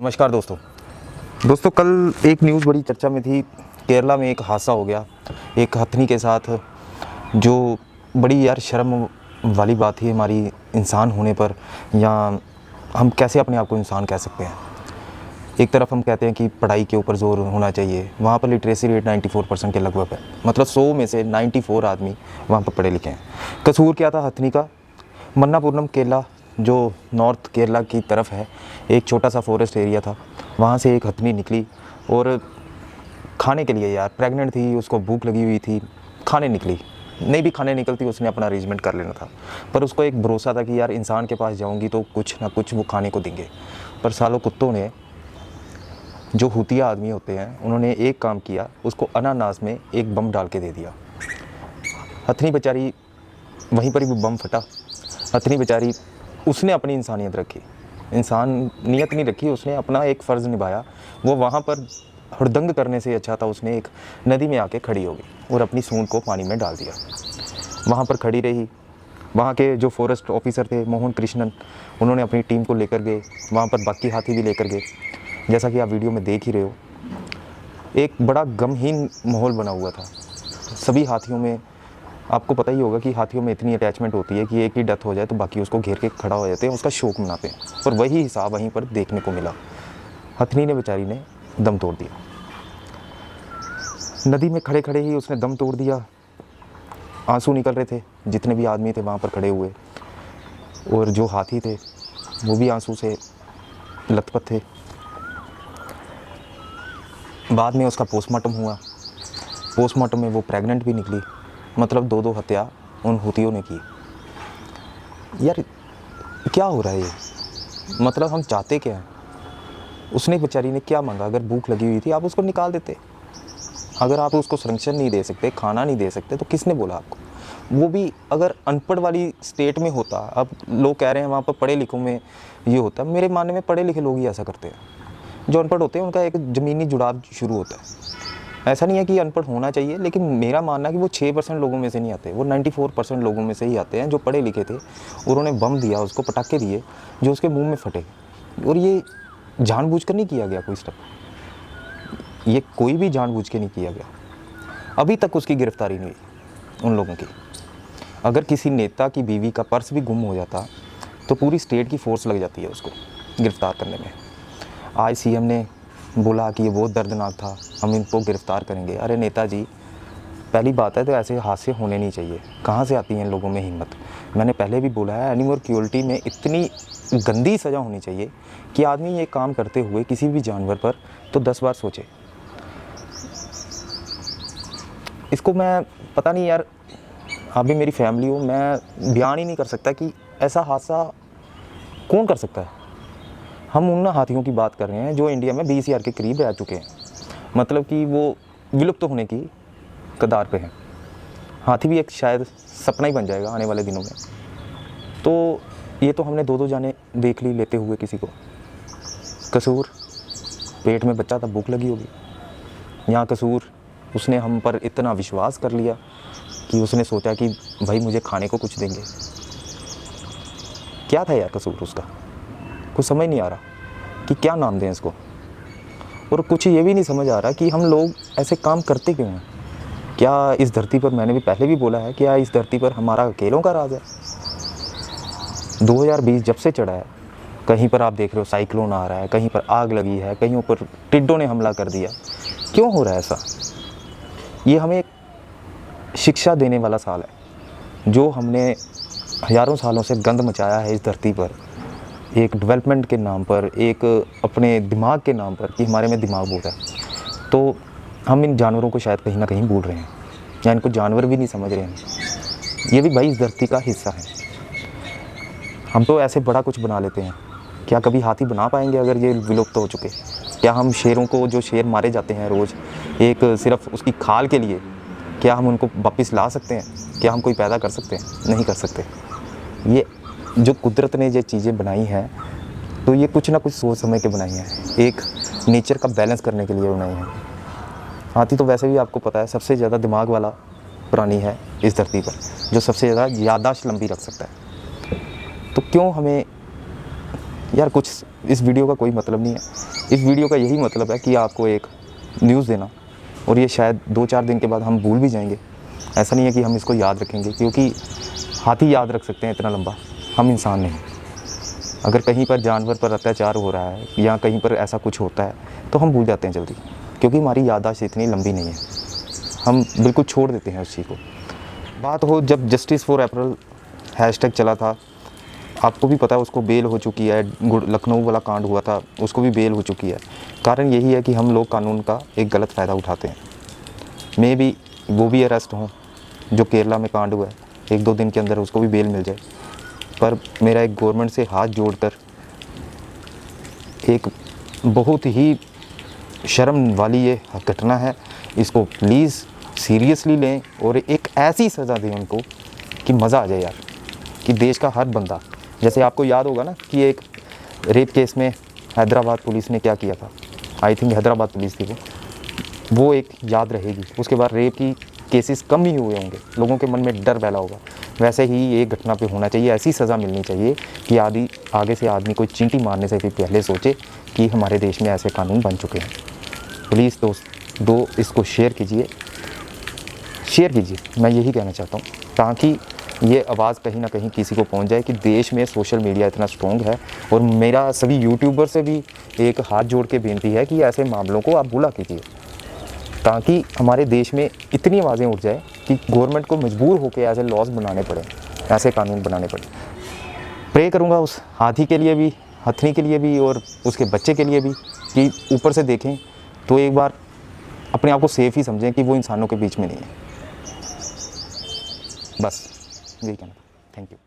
नमस्कार दोस्तों कल एक न्यूज़ बड़ी चर्चा में थी। केरला में एक हादसा हो गया एक हथनी के साथ, जो बड़ी यार शर्म वाली बात थी हमारी इंसान होने पर, या हम कैसे अपने आप को इंसान कह सकते हैं। एक तरफ हम कहते हैं कि पढ़ाई के ऊपर ज़ोर होना चाहिए, वहाँ पर लिटरेसी रेट 94% के लगभग है, मतलब 100 में से 94 आदमी वहाँ पर पढ़े लिखे हैं। कसूर क्या था हथनी का? मन्नापुरम केरला, जो नॉर्थ केरला की तरफ है, एक छोटा सा फॉरेस्ट एरिया था, वहाँ से एक हथनी निकली और खाने के लिए, यार प्रेग्नेंट थी, उसको भूख लगी हुई थी, खाने निकली। नहीं भी खाने निकलती उसने अपना अरेंजमेंट कर लेना था, पर उसको एक भरोसा था कि यार इंसान के पास जाऊंगी तो कुछ ना कुछ वो खाने को देंगे। पर सालों कुत्तों ने, जो हुतिया आदमी होते हैं, उन्होंने एक काम किया, उसको अनानास में एक बम डाल के दे दिया। हथनी बेचारी वहीं पर ही वो बम फटा। हथनी बेचारी, उसने अपनी इंसानियत रखी, इंसानियत नहीं रखी, उसने अपना एक फ़र्ज़ निभाया। वो वहाँ पर हुड़दंग करने से अच्छा था उसने एक नदी में आके खड़ी हो गई और अपनी सूंड को पानी में डाल दिया। वहाँ पर खड़ी रही। वहाँ के जो फॉरेस्ट ऑफिसर थे मोहन कृष्णन, उन्होंने अपनी टीम को लेकर गए, वहाँ पर बाकी हाथी भी लेकर गए। जैसा कि आप वीडियो में देख ही रहे हो, एक बड़ा गमहीन माहौल बना हुआ था। सभी हाथियों में, आपको पता ही होगा कि हाथियों में इतनी अटैचमेंट होती है कि एक ही डेथ हो जाए तो बाकी उसको घेर के खड़ा हो जाते हैं, उसका शोक मनाते हैं। पर वही हिसाब वहीं पर देखने को मिला। हथनी ने बेचारी ने दम तोड़ दिया। नदी में खड़े खड़े ही उसने दम तोड़ दिया। आंसू निकल रहे थे, जितने भी आदमी थे वहाँ पर खड़े हुए, और जो हाथी थे वो भी आंसू से लथपथ थे। बाद में उसका पोस्टमार्टम हुआ। पोस्टमार्टम में वो प्रेग्नेंट भी निकली, मतलब दो हत्या उन हुतियों ने की। यार क्या हो रहा है ये? मतलब हम चाहते क्या हैं? उसने बेचारी ने क्या मांगा? अगर भूख लगी हुई थी आप उसको निकाल देते। अगर आप उसको संरक्षण नहीं दे सकते, खाना नहीं दे सकते, तो किसने बोला आपको? वो भी अगर अनपढ़ वाली स्टेट में होता। अब लोग कह रहे हैं वहाँ पर पढ़े लिखों में ये होता, मेरे मानने में पढ़े लिखे लोग ही ऐसा करते हैं। जो अनपढ़ होते हैं उनका एक ज़मीनी जुड़ाव शुरू होता है। ऐसा नहीं है कि अनपढ़ होना चाहिए, लेकिन मेरा मानना है कि वो 6% लोगों में से नहीं आते, वो 94% लोगों में से ही आते हैं जो पढ़े लिखे थे। उन्होंने बम दिया, उसको पटाखे दिए जो उसके मुंह में फटे, और ये जानबूझकर नहीं किया गया कोई स्टेप, ये कोई भी जानबूझ के नहीं किया गया। अभी तक उसकी गिरफ्तारी नहीं हुई उन लोगों की। अगर किसी नेता की बीवी का पर्स भी गुम हो जाता तो पूरी स्टेट की फोर्स लग जाती है उसको गिरफ़्तार करने में। आज सीएम ने बोला कि ये बहुत दर्दनाक था, हम इनको गिरफ़्तार करेंगे। अरे नेताजी, पहली बात है तो ऐसे हादसे होने नहीं चाहिए। कहाँ से आती है इन लोगों में हिम्मत? मैंने पहले भी बोला है, एनिमल क्रूअल्टी में इतनी गंदी सज़ा होनी चाहिए कि आदमी ये काम करते हुए किसी भी जानवर पर तो 10 बार सोचे। इसको मैं, पता नहीं यार, आप भी मेरी फैमिली हो, मैं बयान ही नहीं कर सकता कि ऐसा हादसा कौन कर सकता है। हम उन हाथियों की बात कर रहे हैं जो इंडिया में 20,000 के करीब रह चुके हैं, मतलब कि वो विलुप्त होने की कगार पे हैं। हाथी भी एक शायद सपना ही बन जाएगा आने वाले दिनों में। तो ये तो हमने दो जाने देख ली लेते हुए किसी को। कसूर, पेट में बच्चा था, भूख लगी होगी। यहाँ कसूर, उसने हम पर इतना विश्वास कर लिया कि उसने सोचा कि भाई मुझे खाने को कुछ देंगे। क्या था यार कसूर उसका? कुछ समझ नहीं आ रहा कि क्या नाम दें इसको। और कुछ ये भी नहीं समझ आ रहा कि हम लोग ऐसे काम करते क्यों हैं। क्या इस धरती पर, मैंने भी पहले भी बोला है, क्या इस धरती पर हमारा अकेलों का राज है? 2020 जब से चढ़ा है, कहीं पर आप देख रहे हो साइक्लोन आ रहा है, कहीं पर आग लगी है, कहीं पर टिड्डों ने हमला कर दिया। क्यों हो रहा है ऐसा? ये हमें शिक्षा देने वाला साल है, जो हमने हज़ारों सालों से गंद मचाया है इस धरती पर, एक डेवलपमेंट के नाम पर, एक अपने दिमाग के नाम पर कि हमारे में दिमाग बहुत है। तो हम इन जानवरों को शायद कहीं ना कहीं भूल रहे हैं, या इनको जानवर भी नहीं समझ रहे हैं। ये भी भाई इस धरती का हिस्सा है। हम तो ऐसे बड़ा कुछ बना लेते हैं। क्या कभी हाथी बना पाएंगे अगर ये विलुप्त हो चुके? क्या हम शेरों को, जो शेर मारे जाते हैं रोज़ एक सिर्फ उसकी खाल के लिए, क्या हम उनको वापस ला सकते हैं? क्या हम कोई पैदा कर सकते हैं? नहीं कर सकते। ये जो कुदरत ने ये चीज़ें बनाई हैं, तो ये कुछ ना कुछ सोच समझ के बनाई हैं, एक नेचर का बैलेंस करने के लिए बनाई हैं। हाथी तो वैसे भी आपको पता है सबसे ज़्यादा दिमाग वाला प्राणी है इस धरती पर, जो सबसे ज़्यादा याददाश्त लंबी रख सकता है। तो क्यों हमें यार कुछ इस वीडियो का कोई मतलब नहीं है। इस वीडियो का यही मतलब है कि आपको एक न्यूज़ देना, और ये शायद 2-4 दिन के बाद हम भूल भी जाएंगे। ऐसा नहीं है कि हम इसको याद रखेंगे, क्योंकि हाथी याद रख सकते हैं इतना लंबा, हम इंसान नहीं। अगर कहीं पर जानवर पर अत्याचार हो रहा है या कहीं पर ऐसा कुछ होता है तो हम भूल जाते हैं जल्दी, क्योंकि हमारी याददाश्त इतनी लंबी नहीं है, हम बिल्कुल छोड़ देते हैं उस चीज़ को। बात हो जब जस्टिस फॉर अप्रैल हैशटैग चला था, आपको भी पता है उसको बेल हो चुकी है। लखनऊ वाला कांड हुआ था, उसको भी बेल हो चुकी है। कारण यही है कि हम लोग कानून का एक गलत फ़ायदा उठाते हैं। मे भी वो भी अरेस्ट हों, जो केरला में कांड हुआ है, 1-2 दिन के अंदर उसको भी बेल मिल जाए। पर मेरा एक गवर्नमेंट से हाथ जोड़कर एक बहुत ही शर्म वाली ये घटना है, इसको प्लीज़ सीरियसली लें और एक ऐसी सज़ा दें उनको कि मज़ा आ जाए यार, कि देश का हर बंदा, जैसे आपको याद होगा ना कि एक रेप केस में हैदराबाद पुलिस ने क्या किया था, आई थिंक हैदराबाद पुलिस थी वो एक याद रहेगी। उसके बाद रेप की केसेस कम ही हुए होंगे, लोगों के मन में डर फैला होगा। वैसे ही ये घटना पे होना चाहिए, ऐसी सज़ा मिलनी चाहिए कि आगे से आदमी कोई चींटी मारने से भी पहले सोचे कि हमारे देश में ऐसे कानून बन चुके हैं। प्लीज़ दोस्त इसको शेयर कीजिए, मैं यही कहना चाहता हूँ, ताकि ये आवाज़ कहीं ना कहीं किसी को पहुंच जाए कि देश में सोशल मीडिया इतना स्ट्रॉन्ग है। और मेरा सभी यूट्यूबर से भी एक हाथ जोड़ के बेनती है कि ऐसे मामलों को आप बुला कीजिए, ताकि हमारे देश में इतनी आवाज़ें उठ जाए कि गवर्नमेंट को मजबूर होकर ऐसे लॉज बनाने पड़े, ऐसे कानून बनाने पड़े। प्रे करूँगा उस हाथी के लिए भी, हथनी के लिए भी और उसके बच्चे के लिए भी, कि ऊपर से देखें तो एक बार अपने आप को सेफ़ ही समझें कि वो इंसानों के बीच में नहीं है। बस यही कहना था। Thank you.